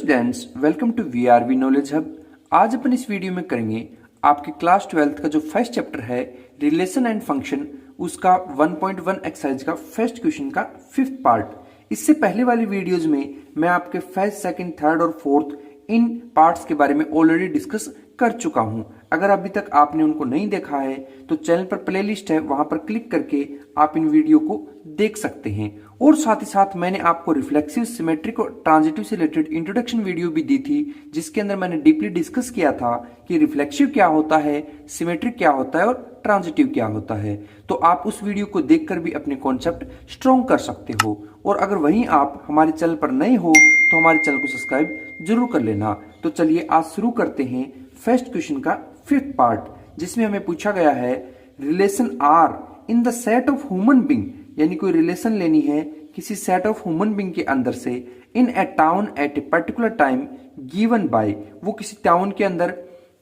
Students, welcome to VRV knowledge hub. आज अपन इस वीडियो में करेंगे आपके क्लास 12th का जो फर्स्ट चैप्टर है रिलेशन एंड फंक्शन, उसका 1.1 एक्सरसाइज का फर्स्ट क्वेश्चन का फिफ्थ पार्ट। इससे पहले वाली वीडियोज में मैं आपके फर्स्ट, सेकंड, थर्ड और फोर्थ इन पार्ट्स के बारे में ऑलरेडी डिस्कस कर चुका हूं। अगर अभी तक आपने उनको नहीं देखा है तो चैनल पर प्लेलिस्ट है, वहां पर क्लिक करके आप इन वीडियो को देख सकते हैं। और साथ ही साथ मैंने आपको रिफ्लेक्सिव, सिमेट्रिक और ट्रांजिटिव से रिलेटेड इंट्रोडक्शन वीडियो भी दी थी, जिसके अंदर मैंने डीपली डिस्कस किया था कि रिफ्लेक्सिव क्या होता है, सिमेट्रिक क्या होता है और ट्रांजिटिव क्या होता है। तो आप उस वीडियो को देखकर भी अपने कॉन्सेप्ट स्ट्रॉन्ग कर सकते हो। और अगर वहीं आप हमारे चैनल पर नए हो तो हमारे चैनल को सब्सक्राइब जरूर कर लेना। तो चलिए आज शुरू करते हैं फर्स्ट क्वेश्चन का फिफ्थ पार्ट, जिसमें हमें पूछा गया है relation R in the set of human being, यानी कोई रिलेशन लेनी है किसी सेट ऑफ ह्यूमन बीइंग के अंदर से in a town at a particular time given by. वो किसी टाउन के अंदर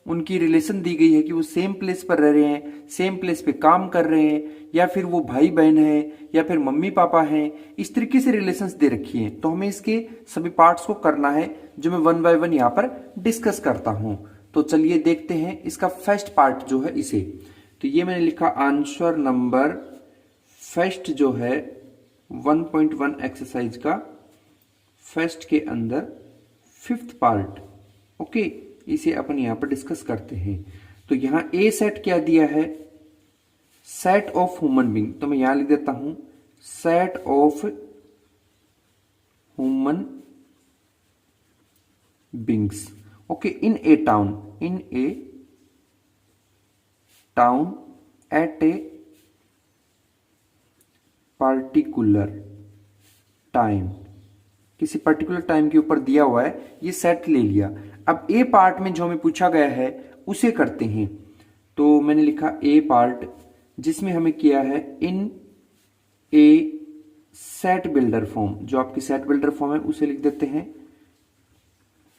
उनकी रिलेशन दी गई है कि वो सेम प्लेस पर रह रहे हैं, सेम प्लेस पे काम कर रहे हैं, या फिर वो भाई बहन है, या फिर मम्मी पापा हैं। इस तरीके से रिलेशंस दे रखी हैं। तो हमें इसके सभी पार्ट्स को करना है, जो मैं वन बाय वन यहाँ पर डिस्कस करता हूं। तो चलिए देखते हैं इसका फर्स्ट पार्ट जो है इसे। तो ये मैंने लिखा आंसर नंबर फर्स्ट जो है 1.1 एक्सरसाइज का फर्स्ट के अंदर फिफ्थ पार्ट। ओके, इसे अपन यहां पर डिस्कस करते हैं। तो यहां ए सेट क्या दिया है, सेट ऑफ ह्यूमन बीइंग। तो मैं यहां लिख देता हूं set of human beings. Okay, in a town at a particular time, किसी पर्टिकुलर टाइम के ऊपर दिया हुआ है, ये सेट ले लिया। अब ए पार्ट में जो हमें पूछा गया है उसे करते हैं। तो मैंने लिखा ए पार्ट, जिसमें हमें किया है इन ए सेट बिल्डर फॉर्म। जो आपकी सेट बिल्डर फॉर्म है उसे लिख देते हैं।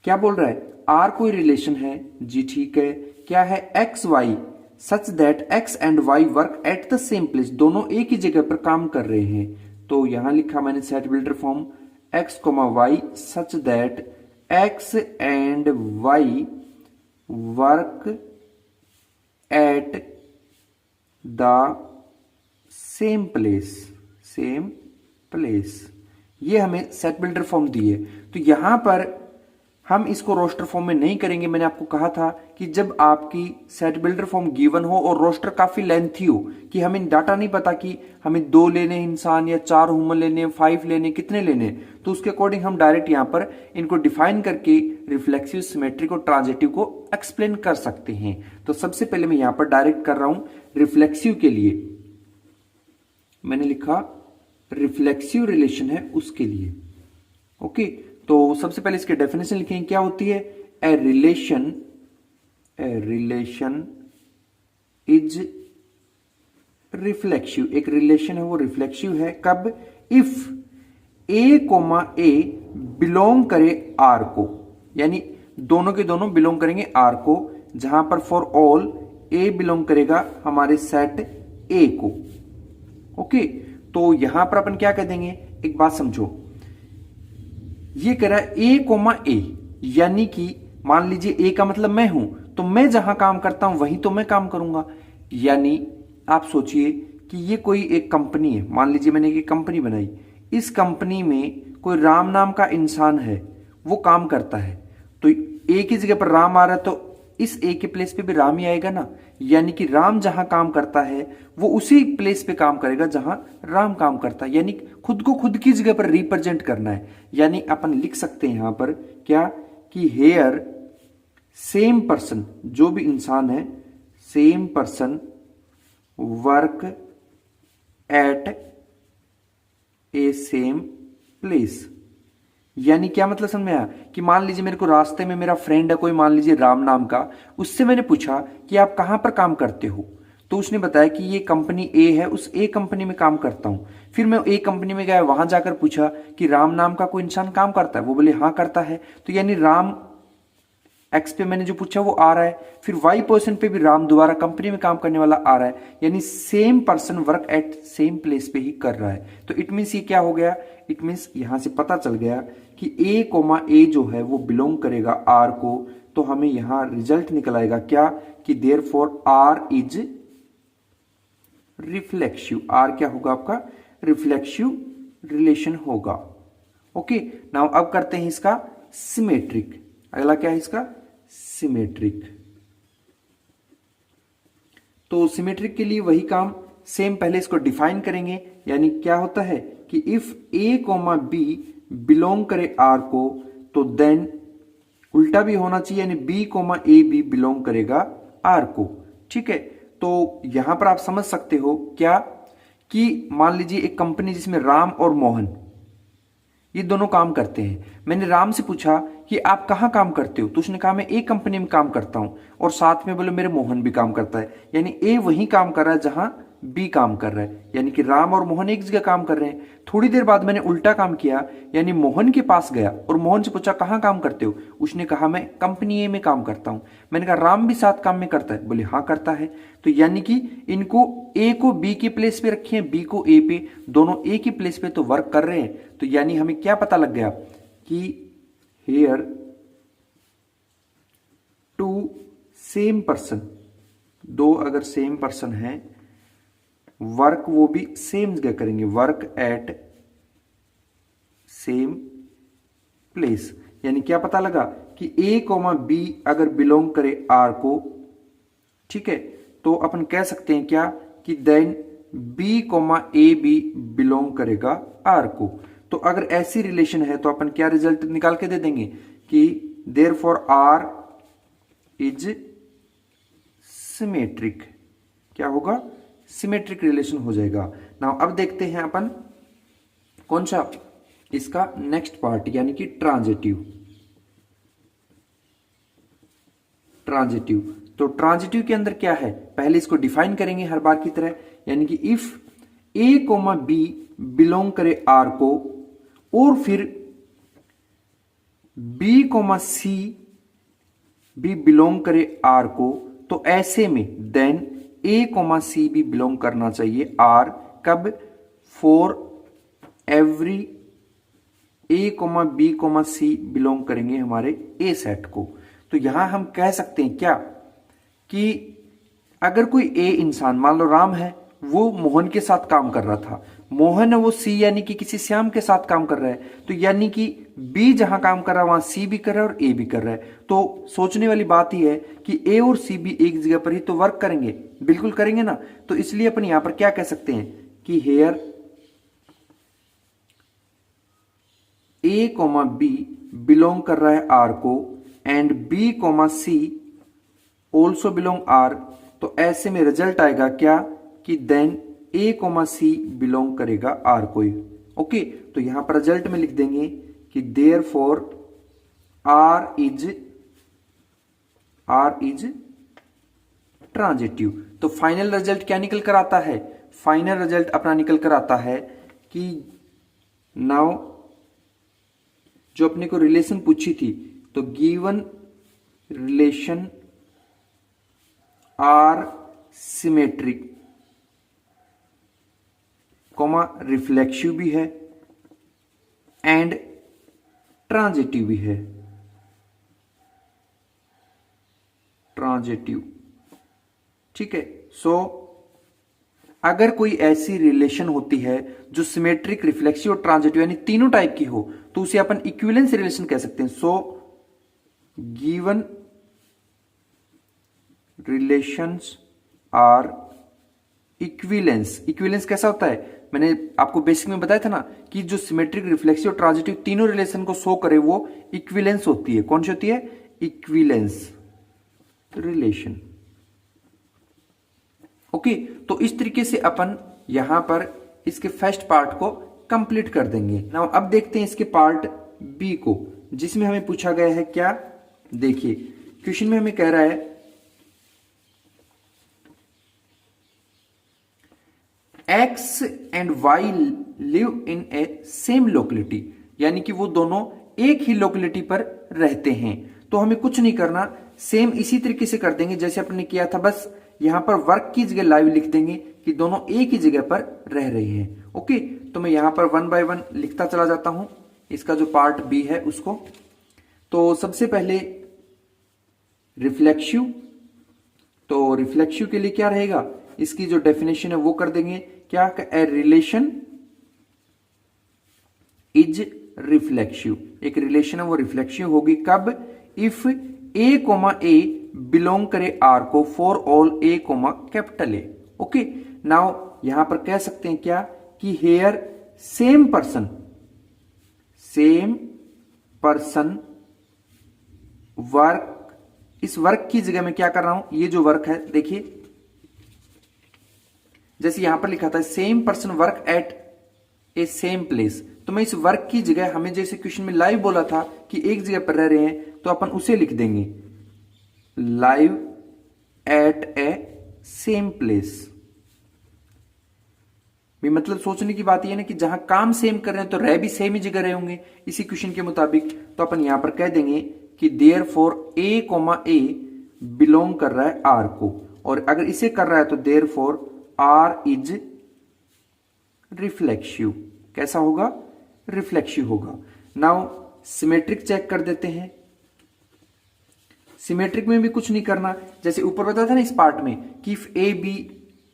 क्या बोल रहा है, आर कोई रिलेशन है जी, ठीक है। क्या है, x y such that x and y work at the same place, दोनों एक ही जगह पर काम कर रहे हैं। तो यहां लिखा मैंने set builder form x comma y such that x and y work at the same place. ये हमें सेट बिल्डर फॉर्म दी है। तो यहां पर हम इसको रोस्टर फॉर्म में नहीं करेंगे। मैंने आपको कहा था कि जब आपकी सेट बिल्डर फॉर्म गिवन हो और रोस्टर काफी लेंथी हो, कि हमें डाटा नहीं पता कि हमें 2 लेने इंसान या 4 ह्यूमन लेने, 5 लेने, कितने लेने, तो उसके अकॉर्डिंग हम डायरेक्ट यहां पर इनको डिफाइन करके रिफ्लेक्सिव, सिमेट्रिक और ट्रांजिटिव को एक्सप्लेन कर सकते हैं। तो सबसे पहले मैं यहां पर डायरेक्ट कर रहा हूं रिफ्लेक्सिव के लिए। मैंने लिखा रिफ्लेक्सिव रिलेशन है उसके लिए। ओके, तो सबसे पहले इसके डेफिनेशन लिखेंगे। क्या होती है, ए रिलेशन इज रिफ्लेक्सिव। एक रिलेशन है वो रिफ्लेक्सिव है कब, if a comma a belong करे आर को, यानी दोनों के दोनों बिलोंग करेंगे आर को, जहां पर फॉर ऑल ए बिलोंग करेगा हमारे सेट ए को। ओके, तो यहां पर अपन क्या कह देंगे, एक बात समझो, ये कह रहा है ए कोमा ए, यानी कि मान लीजिए ए का मतलब मैं हूं, तो मैं जहां काम करता हूं वहीं तो मैं काम करूंगा। यानी आप सोचिए कि ये कोई एक कंपनी है, मान लीजिए मैंने एक कंपनी बनाई, इस कंपनी में कोई राम नाम का इंसान है, वो काम करता है। तो ए की जगह पर राम आ रहा है, तो इस ए के प्लेस पे भी राम ही आएगा ना। यानी कि राम जहां काम करता है वो उसी प्लेस पे काम करेगा जहां राम काम करता है। यानी खुद को खुद की जगह पर रिप्रेजेंट करना है। यानी अपन लिख सकते हैं यहां पर क्या, कि हेयर सेम पर्सन, जो भी इंसान है, सेम पर्सन वर्क एट ए सेम प्लेस। यानी क्या मतलब समझ में आया, कि मान लीजिए मेरे को रास्ते में मेरा फ्रेंड है कोई, मान लीजिए राम नाम का, उससे मैंने पूछा कि आप कहां पर काम करते हो, तो उसने बताया कि ये कंपनी ए है, उस ए कंपनी में काम करता हूं। फिर मैं ए कंपनी में गया, वहां जाकर पूछा कि राम नाम का कोई इंसान काम करता है, वो बोले हाँ करता है। तो यानी राम एक्स पे मैंने जो पूछा वो आ रहा है, फिर वाई पोजीशन पे भी राम दोबारा कंपनी में काम करने वाला आ रहा है, यानी same person work at same place पे ही कर रहा है। तो इट मीन्स ये क्या हो गया, इट मीन्स यहां से पता चल गया कि ए कोमा ए जो है वो बिलोंग करेगा आर को। तो हमें यहां रिजल्ट निकल आएगा क्या, कि therefore R is reflexive. R क्या होगा आपका, रिफ्लेक्सिव रिलेशन होगा। ओके, नाउ अब करते हैं इसका सिमेट्रिक। अगला क्या है इसका, सिमेट्रिक। तो सिमेट्रिक के लिए वही काम सेम, पहले इसको डिफाइन करेंगे। यानी क्या होता है कि if a comma b belong करे आर को, तो देन उल्टा भी होना चाहिए, यानी बी कोमा ए भी बिलोंग करेगा आर को। ठीक है, तो यहां पर आप समझ सकते हो क्या, कि मान लीजिए एक कंपनी जिसमें राम और मोहन ये दोनों काम करते हैं। मैंने राम से पूछा कि आप कहाँ काम करते हो, तो उसने कहा मैं ए कंपनी में काम करता हूं, और साथ में बोले मेरे मोहन भी काम करता है। यानी ए वहीं काम कर रहा है जहां बी काम कर रहा है, यानी कि राम और मोहन एक जगह काम कर रहे हैं। थोड़ी देर बाद मैंने उल्टा काम किया, यानी मोहन के पास गया और मोहन से पूछा कहाँ काम करते हो, उसने कहा मैं कंपनी ए में काम करता हूं। मैंने कहा राम भी साथ काम में करता है, बोले हाँ करता है। तो यानी कि इनको ए को बी की प्लेस पे रखे, बी को ए पे, दोनों ए की प्लेस पे तो वर्क कर रहे हैं। तो यानी हमें क्या पता लग गया कि हेयर टू सेम पर्सन, दो अगर सेम पर्सन है, वर्क वो भी सेम जगह करेंगे, वर्क एट सेम प्लेस। यानी क्या पता लगा कि ए कोमा बी अगर बिलोंग करे आर को, ठीक है, तो अपन कह सकते हैं क्या, कि देन बी कोमा ए भी बिलोंग करेगा आर को। तो अगर ऐसी रिलेशन है तो अपन क्या रिजल्ट निकाल के दे देंगे, कि देयरफॉर आर इज सिमेट्रिक। क्या होगा, सिमेट्रिक रिलेशन हो जाएगा। नाउ अब देखते हैं अपन कौन सा, इसका नेक्स्ट पार्ट, यानी कि ट्रांजिटिव। ट्रांजिटिव, तो ट्रांजिटिव के अंदर क्या है, पहले इसको डिफाइन करेंगे हर बार की तरह। यानी कि if a comma b belong करे आर को, और फिर बी कोमा सी भी बिलोंग करे आर को, तो ऐसे में देन ए कोमा सी भी बिलोंग करना चाहिए आर। कब, for every a comma b comma c belong करेंगे हमारे ए सेट को। तो यहां हम कह सकते हैं क्या, कि अगर कोई ए इंसान, मान लो राम है, वो मोहन के साथ काम कर रहा था, मोहन है वो सी यानी कि किसी श्याम के साथ काम कर रहा है, तो यानी कि बी जहां काम कर रहा है वहां सी भी कर रहा है और ए भी कर रहा है। तो सोचने वाली बात ही है कि ए और सी भी एक जगह पर ही तो वर्क करेंगे, बिल्कुल करेंगे ना। तो इसलिए अपन यहां पर क्या कह सकते हैं कि here a comma b belong कर रहा है आर को, and b comma c also belong R. तो ऐसे में रिजल्ट आएगा क्या, कि then a comma c belong करेगा आर को। ओके, तो यहां पर रिजल्ट में लिख देंगे कि देयरफॉर आर इज ट्रांजिटिव। तो फाइनल रिजल्ट क्या निकल कर आता है, फाइनल रिजल्ट अपना निकल कर आता है कि नाउ जो अपने को रिलेशन पूछी थी, तो given relation R symmetric comma reflexive भी है एंड ट्रांजिटिव भी है। ट्रांजिटिव, ठीक है। सो अगर कोई ऐसी रिलेशन होती है जो सिमेट्रिक, रिफ्लेक्सिव और ट्रांजिटिव यानी तीनों टाइप की हो, तो उसे अपन इक्विवेलेंस रिलेशन कह सकते हैं। So given relations are equivalence. Equivalence कैसा होता है, मैंने आपको बेसिक में बताया था ना, कि जो सिमेट्रिक, रिफ्लेक्सिव और ट्रांजिटिव तीनों रिलेशन को शो करे वो इक्विवेलेंस होती है। कौन सी होती है, इक्विवेलेंस रिलेशन। ओके, तो इस तरीके से अपन यहां पर इसके फर्स्ट पार्ट को कंप्लीट कर देंगे। नाउ अब देखते हैं इसके पार्ट बी को, जिसमें हमें पूछा गया है क्या, देखिए क्वेश्चन में हमें कह रहा है x and y live in a same locality, यानी कि वो दोनों एक ही लोकेलिटी पर रहते हैं। तो हमें कुछ नहीं करना, सेम इसी तरीके से कर देंगे जैसे अपने किया था। बस यहां पर वर्क की जगह लाइव लिख देंगे कि दोनों एक ही जगह पर रह रहे हैं। ओके, तो मैं यहां पर 1 बाय 1 लिखता चला जाता हूं इसका जो पार्ट बी है उसको। तो सबसे पहले रिफ्लेक्सिव, तो रिफ्लेक्सिव के लिए क्या रहेगा, इसकी जो डेफिनेशन है वो कर देंगे क्या, ए रिलेशन इज रिफ्लेक्सिव। एक रिलेशन है वो रिफ्लेक्सिव होगी कब, if a comma a belong करे आर को for all a comma capital A. Okay, now यहां पर कह सकते हैं क्या कि हेयर सेम पर्सन वर्क, इस वर्क की जगह में क्या कर रहा हूं, ये जो वर्क है देखिए जैसे यहां पर लिखा था सेम पर्सन वर्क एट ए सेम प्लेस, तो मैं इस वर्क की जगह, हमें जैसे क्वेश्चन में लाइव बोला था कि एक जगह पर रह रहे हैं, तो अपन उसे लिख देंगे live at A same place. भी मतलब सोचने की बात यह ना कि जहां काम सेम कर रहे हैं तो रह भी सेम ही जगह रहे होंगे इसी क्वेश्चन के मुताबिक। तो अपन यहां पर कह देंगे कि therefore a comma a belong कर रहा है आर को, और अगर इसे कर रहा है तो therefore R is reflexive. कैसा होगा, रिफ्लेक्सिव होगा। नाउ सिमेट्रिक चेक कर देते हैं। सिमेट्रिक में भी कुछ नहीं करना, जैसे ऊपर बताया था ना इस पार्ट में कि इफ ए बी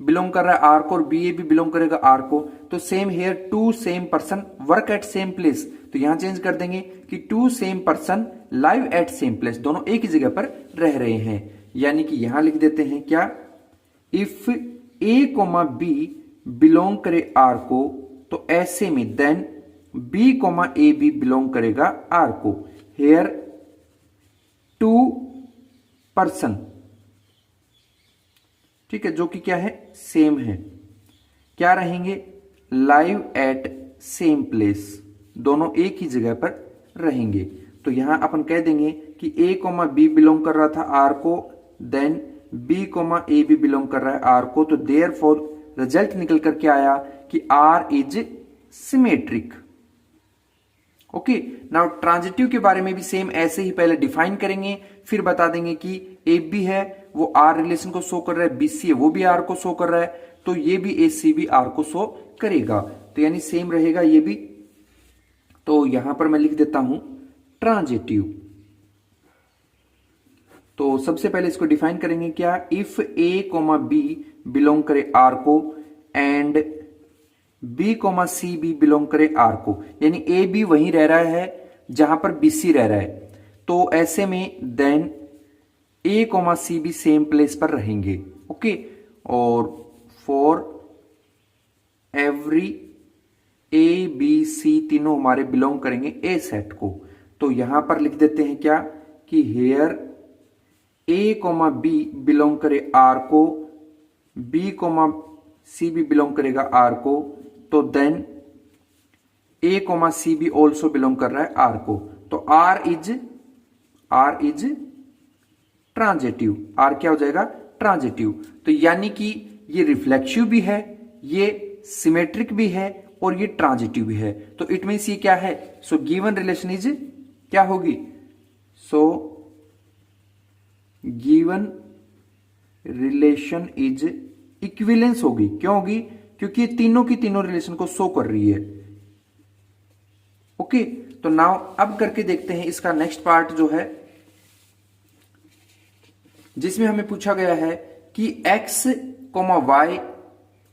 बिलोंग कर रहा है आर को और बी ए भी बिलोंग करेगा आर को, तो same here two same person work at same place, तो यहां चेंज कर देंगे कि two same person live at same place, दोनों एक ही जगह पर रह रहे हैं। यानी कि यहां लिख देते हैं क्या, if a comma b belong करे आर को, तो ऐसे में देन बी कोमा ए भी बिलोंग करेगा आर को। हेयर टू पर्सन, ठीक है, जो कि क्या है, सेम है, क्या रहेंगे, लाइव एट सेम प्लेस, दोनों एक ही जगह पर रहेंगे। तो यहां अपन कह देंगे कि ए कोमा बी बिलोंग कर रहा था आर को, देन बी कोमा ए भी बिलोंग कर रहा है आर को, तो देयर फॉर रिजल्ट निकल करके आया कि R is symmetric. Okay, now transitive के बारे में भी सेम ऐसे ही पहले डिफाइन करेंगे, फिर बता देंगे कि ए बी है वो आर रिलेशन को शो कर रहा है, बी सी है वो भी आर को शो कर रहा है, तो ये भी ए सी भी आर को शो करेगा, तो यानी सेम रहेगा ये भी। तो यहां पर मैं लिख देता हूं ट्रांजिटिव। तो सबसे पहले इसको डिफाइन करेंगे क्या, if a comma b belong करे आर को एंड बी कोमा सी भी बिलोंग करे आर को, यानी ए बी वहीं रह रहा है जहां पर बी सी रह रहा है, तो ऐसे में देन ए कोमा सी भी सेम प्लेस पर रहेंगे। ओके, और for every a b c तीनों हमारे बिलोंग करेंगे ए सेट को, तो यहां पर लिख देते हैं क्या कि here a comma b belong करे आर को, बी कोमा सी भी बिलोंग करेगा आर को, तो देन ए कोमा सी भी ऑल्सो बिलोंग कर रहा है आर को, तो आर इज ट्रांजिटिव। आर क्या हो जाएगा, ट्रांजिटिव। तो यानी कि ये रिफ्लेक्सिव भी है, ये सिमेट्रिक भी है और ये ट्रांजिटिव भी है, तो इट मीन्स ये क्या है, सो गिवन रिलेशन इज क्या होगी, so given relation is equivalence होगी। क्यों होगी, क्योंकि ये तीनों की तीनों रिलेशन को शो कर रही है। ओके, तो नाउ अब करके देखते हैं इसका नेक्स्ट पार्ट जो है, जिसमें हमें पूछा गया है कि x, y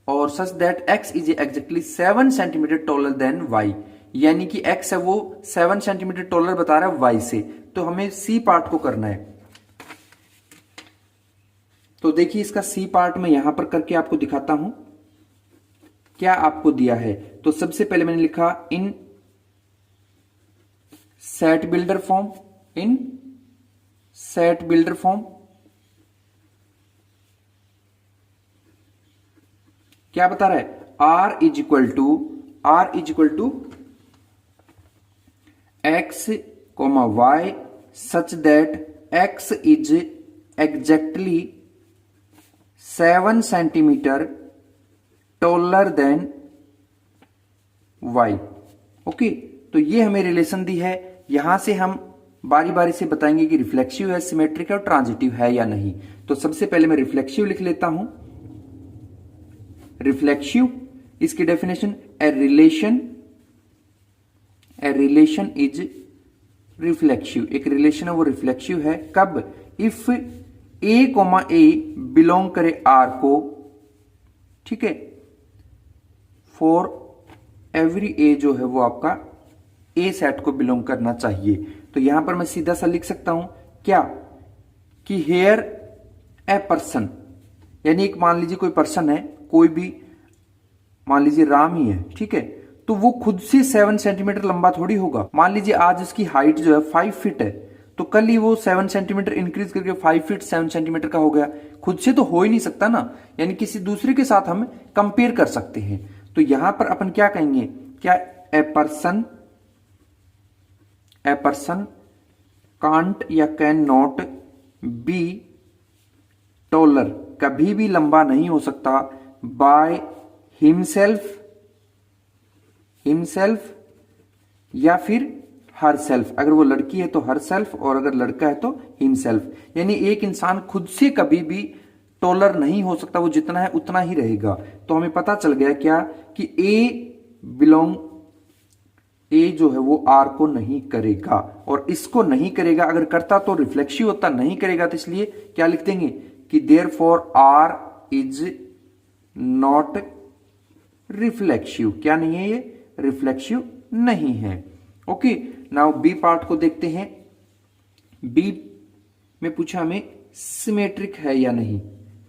और such that x is exactly 7 centimetre taller than y, यानी कि x है वो 7 सेंटीमीटर टॉलर बता रहा है y से, तो हमें c पार्ट को करना है। तो देखिए इसका सी पार्ट में यहां पर करके आपको दिखाता हूं क्या आपको दिया है। तो सबसे पहले मैंने लिखा in set builder form, in set builder form क्या बता रहा है, R is equal to x comma y such that x is exactly 7 centimetre taller than y। Okay, तो ये हमें रिलेशन दी है, यहां से हम बारी बारी से बताएंगे कि रिफ्लेक्सिव है, सिमेट्रिक है और ट्रांजिटिव है या नहीं। तो सबसे पहले मैं रिफ्लेक्सिव लिख लेता हूं। रिफ्लेक्सिव, इसकी definition a relation is reflexive. एक रिलेशन है वो रिफ्लेक्सिव है कब? If a comma a belong करे आर को, ठीक है, फॉर एवरी ए जो है वो आपका ए सेट को बिलोंग करना चाहिए। तो यहां पर मैं सीधा सा लिख सकता हूं क्या कि हेयर ए पर्सन, यानी एक मान लीजिए कोई पर्सन है, कोई भी मान लीजिए राम ही है, ठीक है, तो वो खुद से 7 सेंटीमीटर लंबा थोड़ी होगा। मान लीजिए आज उसकी हाइट जो है 5 फीट है, तो कल ही वो 7 सेंटीमीटर इंक्रीज करके 5 फीट 7 सेंटीमीटर का हो गया। खुद से तो हो ही नहीं सकता ना, यानी किसी दूसरे के साथ हम कंपेयर कर सकते हैं। तो यहां पर अपन क्या कहेंगे, क्या ए पर्सन कांट या कैन नॉट बी टॉलर, कभी भी लंबा नहीं हो सकता, बाय हिमसेल्फ या फिर हर सेल्फ। अगर वो लड़की है तो हर सेल्फ, और अगर लड़का है तो हिमसेल्फ। यानी एक इंसान खुद से कभी भी टॉलर नहीं हो सकता, वो जितना है उतना ही रहेगा। तो हमें पता चल गया क्या कि ए जो है वो आर को नहीं करेगा, और इसको नहीं करेगा। अगर करता तो रिफ्लेक्सिव होता, नहीं करेगा तो इसलिए क्या लिख देंगे कि therefore R is not reflexive. क्या नहीं है ये? रिफ्लेक्सिव नहीं है। ओके, नाउ बी पार्ट को देखते हैं। बी में पूछा हमें सिमेट्रिक है या नहीं।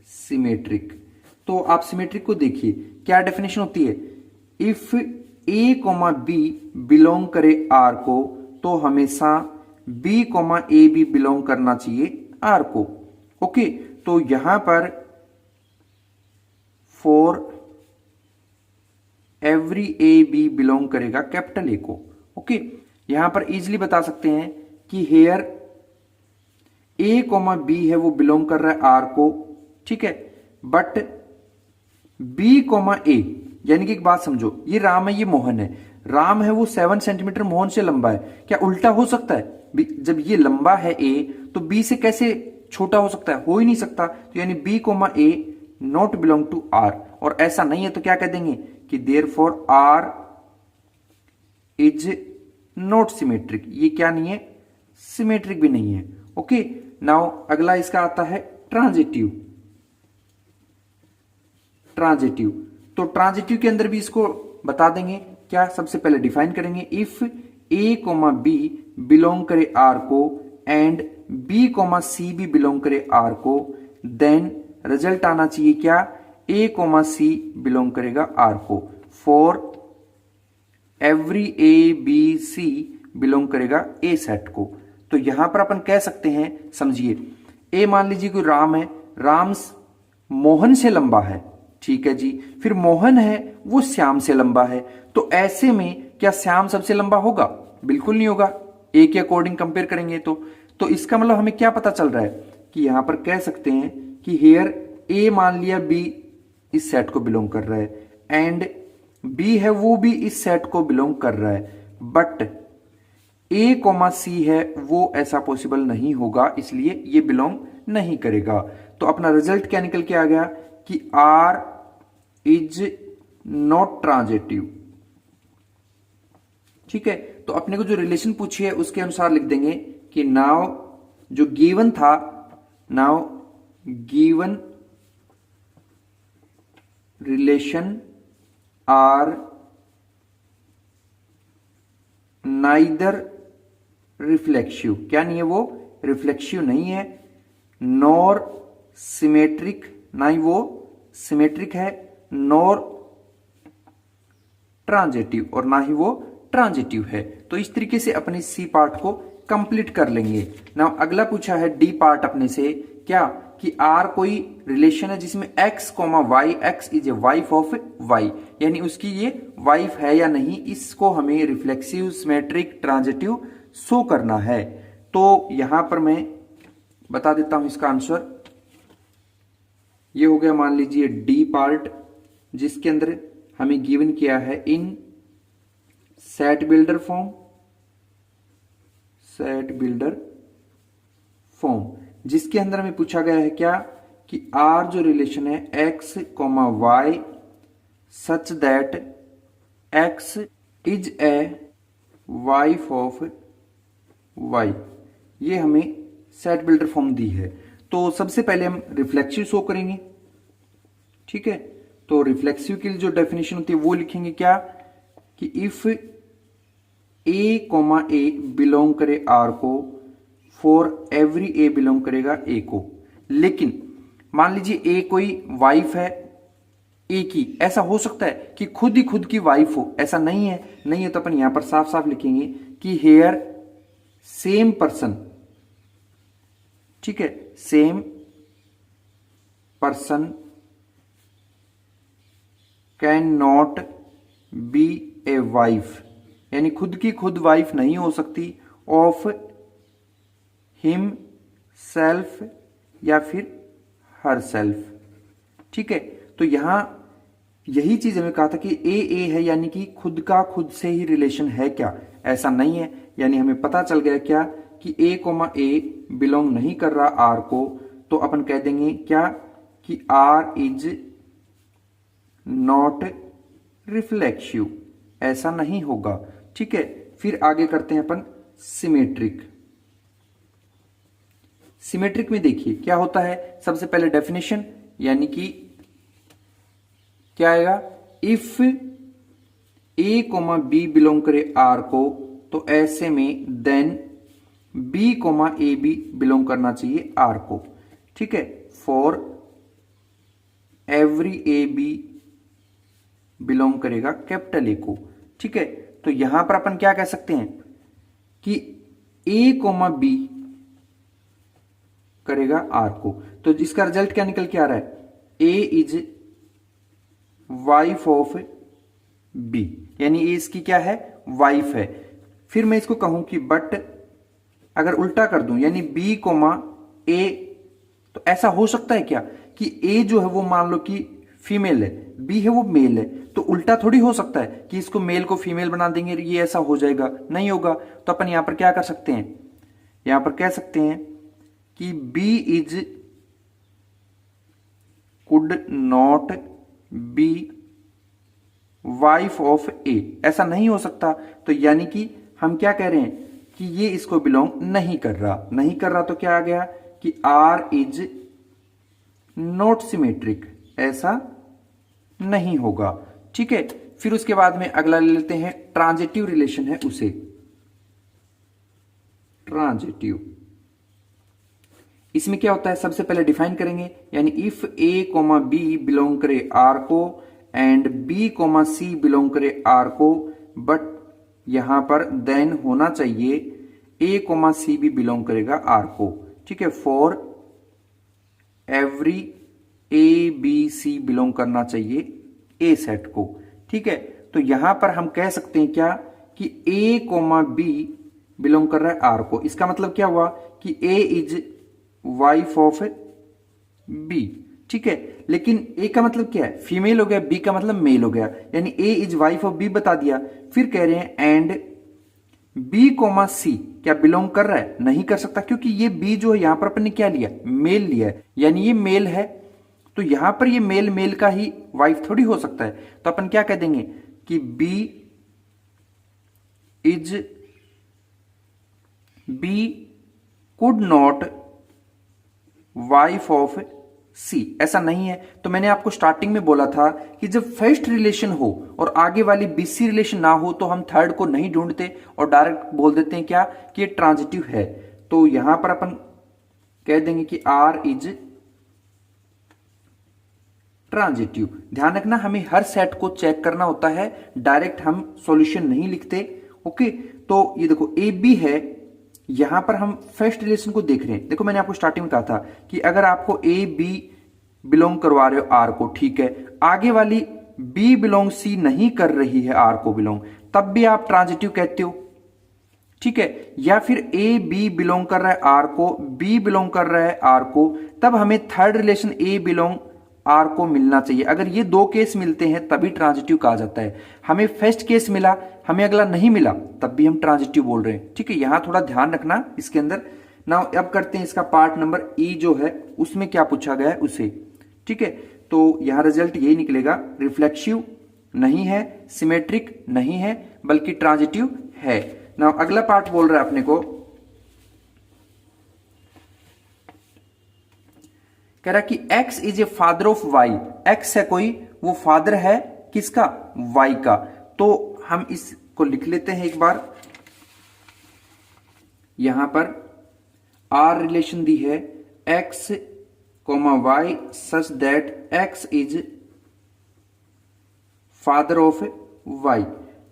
सिमेट्रिक, तो आप सिमेट्रिक को देखिए, क्या डेफिनेशन होती है, if a comma b belong करे आर को, तो हमेशा बी कोमा ए भी बिलोंग करना चाहिए आर को। ओके, तो यहां पर for every a b belong करेगा कैपिटल ए को। ओके, यहां पर इजीली बता सकते हैं कि हेयर ए कोमा बी है वो बिलोंग कर रहा है आर को, ठीक है, बट बी कोमा ए, यानी कि एक बात समझो, ये राम है, ये मोहन है। राम है वो 7 सेंटीमीटर मोहन से लंबा है। क्या उल्टा हो सकता है? जब ये लंबा है ए, तो बी से कैसे छोटा हो सकता है? हो ही नहीं सकता। तो यानी b comma a not belong to R, और ऐसा नहीं है तो क्या कह देंगे कि therefore R is not symmetric. ये क्या नहीं है? सिमेट्रिक भी नहीं है। ओके, नाउ अगला इसका आता है ट्रांजिटिव। तो ट्रांजिटिव के अंदर भी इसको बता देंगे। क्या? सबसे पहले डिफाइन करेंगे, if a comma b belong करे आर को एंड बी कोमा सी भी बिलोंग करे आर को, देन रिजल्ट आना चाहिए क्या? ए कोमा सी बिलोंग करेगा आर को, for every a b c belong करेगा ए सेट को। तो यहां पर अपन कह सकते हैं, समझिए, ए मान लीजिए कोई राम है, राम मोहन से लंबा है, ठीक है जी, फिर मोहन है वो श्याम से लंबा है। तो ऐसे में क्या श्याम सबसे लंबा होगा? बिल्कुल नहीं होगा। ए के अकॉर्डिंग कंपेयर करेंगे तो इसका मतलब हमें क्या पता चल रहा है कि यहां पर कह सकते हैं कि हेयर ए मान लिया बी इस सेट को बिलोंग कर रहा है, एंड बी है वो भी इस सेट को बिलोंग कर रहा है, बट ए कोमा सी है वो ऐसा पॉसिबल नहीं होगा, इसलिए ये बिलोंग नहीं करेगा। तो अपना रिजल्ट क्या निकल के आ गया कि आर इज नॉट ट्रांजिटिव। ठीक है, तो अपने को जो रिलेशन पूछी है उसके अनुसार लिख देंगे कि नाउ जो गिवन था, now given relation R neither reflexive, क्या नहीं है वो? रिफ्लेक्सिव नहीं है, नॉर सिमेट्रिक, ना ही वो सिमेट्रिक है, नॉर ट्रांजिटिव, और ना ही वो ट्रांजिटिव है। तो इस तरीके से अपने सी पार्ट को कंप्लीट कर लेंगे। नाउ अगला पूछा है डी पार्ट अपने से, क्या कि आर कोई रिलेशन है जिसमें x comma y, x is a wife of y, यानी उसकी ये वाइफ है या नहीं, इसको हमें रिफ्लेक्सिव, सिमेट्रिक, ट्रांजिटिव शो करना है। तो यहां पर मैं बता देता हूं इसका आंसर। ये हो गया मान लीजिए डी पार्ट, जिसके अंदर हमें गिवन किया है इन set builder form, set builder form, जिसके अंदर हमें पूछा गया है क्या कि आर जो रिलेशन है x comma y such that x is a wife of y, ये हमें सेट बिल्डर फॉर्म दी है। तो सबसे पहले हम रिफ्लेक्सिव शो करेंगे, ठीक है। तो रिफ्लेक्सिव की जो डेफिनेशन होती है वो लिखेंगे क्या कि if A comma A belong करे आर को, फॉर एवरी ए बिलोंग करेगा ए को। लेकिन मान लीजिए ए कोई वाइफ है ए की, ऐसा हो सकता है कि खुद ही खुद की वाइफ हो, ऐसा नहीं है। नहीं है तो अपन यहां पर साफ साफ लिखेंगे कि हेयर सेम पर्सन, ठीक है, same person can not be a wife, यानी खुद की खुद वाइफ नहीं हो सकती ऑफ हिम सेल्फ या फिर हर सेल्फ, ठीक है। तो यहां यही चीज हमें कहा था कि ए है, यानी कि खुद का खुद से ही रिलेशन है क्या, ऐसा नहीं है। यानी हमें पता चल गया क्या कि ए कोमा ए बिलोंग नहीं कर रहा आर को, तो अपन कह देंगे क्या कि आर इज नॉट रिफ्लेक्सिव, ऐसा नहीं होगा, ठीक है। फिर आगे करते हैं अपन सिमेट्रिक। सिमेट्रिक में देखिए क्या होता है, सबसे पहले डेफिनेशन, यानी कि क्या आएगा, if a comma b belong करे आर को, तो ऐसे में then b comma a b belong करना चाहिए आर को, ठीक है। For every a b belong करेगा कैपिटल ए को, ठीक है। तो यहां पर अपन क्या कह सकते हैं कि ए कोमा बी करेगा आर को, तो इसका रिजल्ट क्या निकल के आ रहा है, ए इज वाइफ ऑफ बी, यानी ए इसकी क्या है, वाइफ है। फिर मैं इसको कहूं कि बट अगर उल्टा कर दूं, यानी बी कोमा ए, तो ऐसा हो सकता है क्या कि ए जो है वो मान लो कि फीमेल है, बी है वो मेल है, तो उल्टा थोड़ी हो सकता है कि इसको मेल को फीमेल बना देंगे, ये ऐसा हो जाएगा, नहीं होगा। तो अपन यहां पर क्या कर सकते हैं, यहां पर कह सकते हैं कि B is could not be wife of A, ऐसा नहीं हो सकता। तो यानी कि हम क्या कह रहे हैं कि ये इसको बिलोंग नहीं कर रहा, नहीं कर रहा, तो क्या आ गया कि आर इज नॉट सिमेट्रिक, ऐसा नहीं होगा, ठीक है। फिर उसके बाद में अगला ले लेते हैं, ट्रांजिटिव रिलेशन है उसे, ट्रांजिटिव। इसमें क्या होता है, सबसे पहले डिफाइन करेंगे, यानी if a comma b belong करे आर को and b comma c belong करे आर को, बट यहां पर देन होना चाहिए ए कोमा सी भी बिलोंग करेगा आर को, ठीक है। For every a b c belong करना चाहिए ए सेट को, ठीक है। तो यहां पर हम कह सकते हैं क्या कि ए कोमा बी बिलोंग कर रहा है आर को, इसका मतलब क्या हुआ कि ए इज वाइफ ऑफ बी, ठीक है। लेकिन ए का मतलब क्या है, फीमेल हो गया, बी का मतलब मेल हो गया, यानी ए इज वाइफ ऑफ बी बता दिया। फिर कह रहे हैं एंड बी कोमा सी क्या बिलोंग कर रहा है, नहीं कर सकता, क्योंकि ये बी जो है यहां पर अपन ने क्या लिया, मेल लिया है, यानी ये मेल है, तो यहां पर ये मेल मेल का ही वाइफ थोड़ी हो सकता है। तो अपन क्या कह देंगे कि B is B could not wife of C, ऐसा नहीं है। तो मैंने आपको स्टार्टिंग में बोला था कि जब फर्स्ट रिलेशन हो और आगे वाली बीसी रिलेशन ना हो तो हम थर्ड को नहीं ढूंढते और डायरेक्ट बोल देते हैं क्या कि ये ट्रांजिटिव है। तो यहां पर अपन कह देंगे कि आर इज ट्रांजिटिव। ध्यान रखना, हमें हर सेट को चेक करना होता है, डायरेक्ट हम सॉल्यूशन नहीं लिखते, ओके। तो ये देखो ए बी है, यहां पर हम फर्स्ट रिलेशन को देख रहे हैं। देखो मैंने आपको स्टार्टिंग में कहा था कि अगर आपको ए बी बिलोंग करवा रहे हो आर को, ठीक है, आगे वाली बी बिलोंग सी नहीं कर रही है आर को बिलोंग, तब भी आप ट्रांजिटिव कहते हो, ठीक है। या फिर ए बी बिलोंग कर रहा है आर को, बी बिलोंग कर रहा है आर को, तब हमें third relation a belong R को मिलना चाहिए। अगर ये दो केस मिलते हैं तभी ट्रांजिटिव कहा जाता है। हमें फर्स्ट केस मिला, हमें अगला नहीं मिला, तब भी हम ट्रांजिटिव बोल रहे हैं। ठीक है, यहां थोड़ा ध्यान रखना इसके अंदर। नाउ अब करते हैं इसका पार्ट नंबर ई जो है उसमें क्या पूछा गया है उसे। ठीक है, तो यहां रिजल्ट यही निकलेगा, रिफ्लेक्सिव नहीं है, सिमेट्रिक नहीं है, बल्कि ट्रांजिटिव है। नाउ अगला पार्ट बोल रहा है अपने को, कह रहा कि x is a father of y। x है कोई, वो फादर है किसका, y का। तो हम इसको लिख लेते हैं एक बार। यहां पर r रिलेशन दी है x, y such that x is father of y।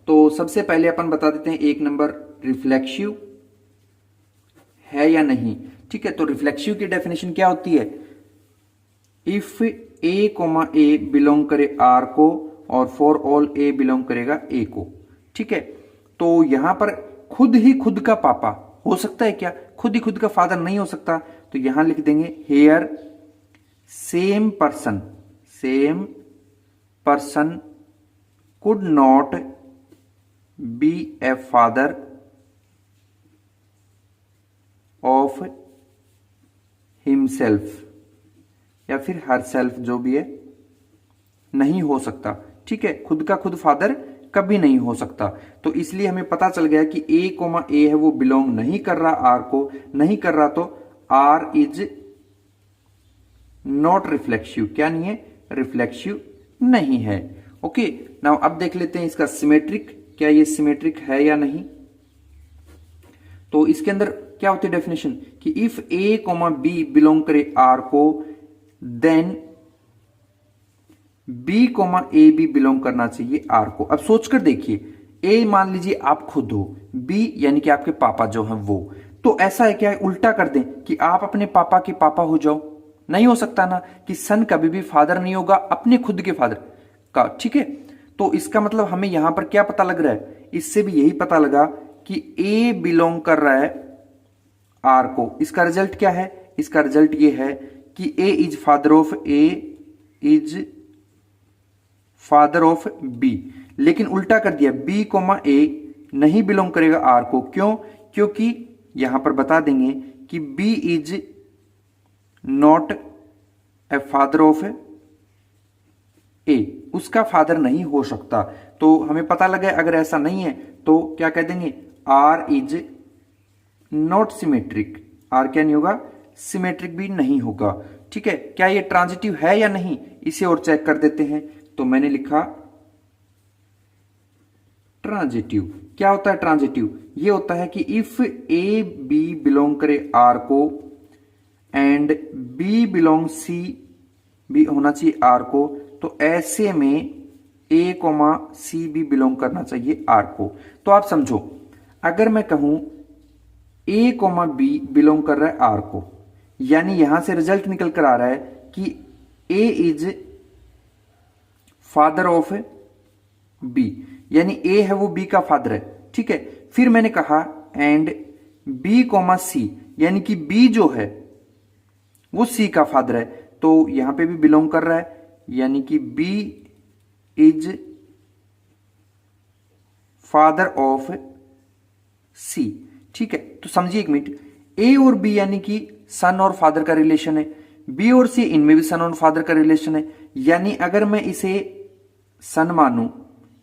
तो सबसे पहले अपन बता देते हैं एक नंबर, रिफ्लेक्सिव है या नहीं। ठीक है, तो रिफ्लेक्सिव की डेफिनेशन क्या होती है, इफ ए बिलोंग करे आर को और फॉर ऑल ए बिलोंग करेगा ए को। ठीक है, तो यहां पर खुद ही खुद का पापा हो सकता है क्या, खुद ही खुद का फादर नहीं हो सकता। तो यहां लिख देंगे here same person could not be a father of himself या फिर हर सेल्फ, जो भी है, नहीं हो सकता। ठीक है, खुद का खुद फादर कभी नहीं हो सकता। तो इसलिए हमें पता चल गया कि ए है वो बिलोंग नहीं कर रहा आर को, नहीं कर रहा, तो आर इज नॉट रिफ्लेक्सिव। क्या नहीं है, रिफ्लेक्सिव नहीं है। ओके, नाउ अब देख लेते हैं इसका सिमेट्रिक, क्या ये सिमेट्रिक है या नहीं। तो इसके अंदर क्या होती है डेफिनेशन कि इफ ए बी बिलोंग करे आर को, देन बी ए भी बिलोंग करना चाहिए आर को। अब सोचकर देखिए, ए मान लीजिए आप खुद हो, बी यानी कि आपके पापा जो हैं वो, तो ऐसा है क्या, उल्टा कर दें कि आप अपने पापा के पापा हो जाओ। नहीं हो सकता ना, कि सन कभी भी फादर नहीं होगा अपने खुद के फादर का। ठीक है, तो इसका मतलब हमें यहां पर क्या पता लग रहा है, इससे भी यही पता लगा कि ए बिलोंग कर रहा है आर को। इसका रिजल्ट क्या है, इसका रिजल्ट ये है कि ए इज फादर ऑफ बी। लेकिन उल्टा कर दिया, बी ए नहीं बिलोंग करेगा आर को। क्यों, क्योंकि यहां पर बता देंगे कि B is not a father of A, उसका फादर नहीं हो सकता। तो हमें पता लगा अगर ऐसा नहीं है तो क्या कह देंगे, R is not symmetric. R क्या नहीं होगा, सिमेट्रिक भी नहीं होगा। ठीक है, क्या ये ट्रांजिटिव है या नहीं, इसे और चेक कर देते हैं। तो मैंने लिखा ट्रांजिटिव। क्या होता है ट्रांजिटिव, ये होता है कि इफ ए बी बिलोंग करे आर को एंड बी बिलोंग सी भी होना चाहिए आर को, तो ऐसे में ए सी भी बिलोंग करना चाहिए आर को। तो आप समझो, अगर मैं कहूं ए बी बिलोंग कर रहा है आर को, यानी यहां से रिजल्ट निकल कर आ रहा है कि ए इज फादर ऑफ बी, यानी ए है वो बी का फादर है। ठीक है, फिर मैंने कहा एंड बी सी, यानी कि बी जो है वो सी का फादर है, तो यहां पे भी बिलोंग कर रहा है, यानी कि बी इज फादर ऑफ सी। ठीक है, तो समझिए एक मिनट, ए और बी यानी कि सन और फादर का रिलेशन है, बी और सी इनमें भी सन और फादर का रिलेशन है। यानी अगर मैं इसे सन मानूं,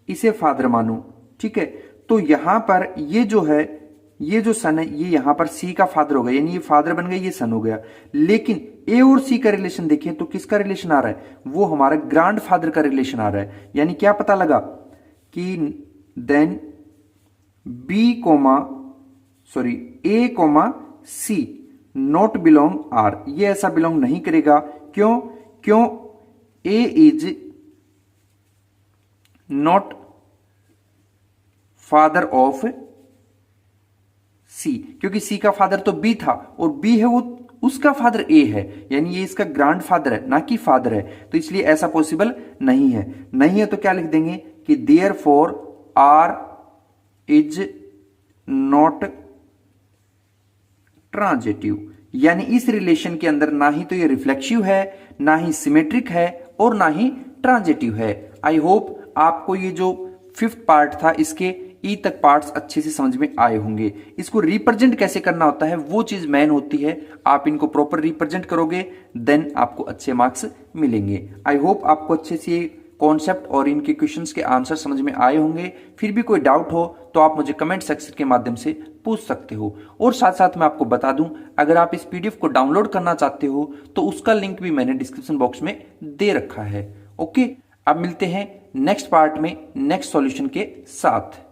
इसे फादर मानूं, ठीक है, तो यहां पर ये जो है, ये जो सन है, ये यहां पर सी का फादर हो गया, यानी ये फादर बन गया, ये सन हो गया। लेकिन ए और सी का रिलेशन देखें तो किसका रिलेशन आ रहा है, वो हमारा ग्रैंड फादर का रिलेशन आ रहा है। यानी क्या पता लगा कि then B A C not belong R, ये ऐसा बिलोंग नहीं करेगा। क्यों A is not father of C, क्योंकि सी का फादर तो बी था और बी है वो उसका फादर ए है, यानी ये इसका ग्रैंड फादर है ना कि फादर है, तो इसलिए ऐसा पॉसिबल नहीं है। नहीं है तो क्या लिख देंगे कि therefore R is not transitive, यानी इस रिलेशन के अंदर ना ही तो ये रिफ्लेक्सिव है, ना ही सिमेट्रिक है और ना ही ट्रांजिटिव है। आई होप आपको ये जो 5th पार्ट था इसके ई तक पार्ट्स अच्छे से समझ में आए होंगे। इसको रिप्रेजेंट कैसे करना होता है वो चीज मेन होती है। आप इनको प्रॉपर रिप्रेजेंट करोगे देन आपको अच्छे मार्क्स मिलेंगे। आई होप आपको अच्छे से कॉन्सेप्ट और इनके क्वेश्चंस के आंसर समझ में आए होंगे। फिर भी कोई डाउट हो तो आप मुझे कमेंट सेक्शन के माध्यम से पूछ सकते हो। और साथ साथ मैं आपको बता दूं, अगर आप इस पीडीएफ को डाउनलोड करना चाहते हो तो उसका लिंक भी मैंने डिस्क्रिप्शन बॉक्स में दे रखा है। ओके, अब मिलते हैं नेक्स्ट पार्ट में नेक्स्ट सॉल्यूशन के साथ।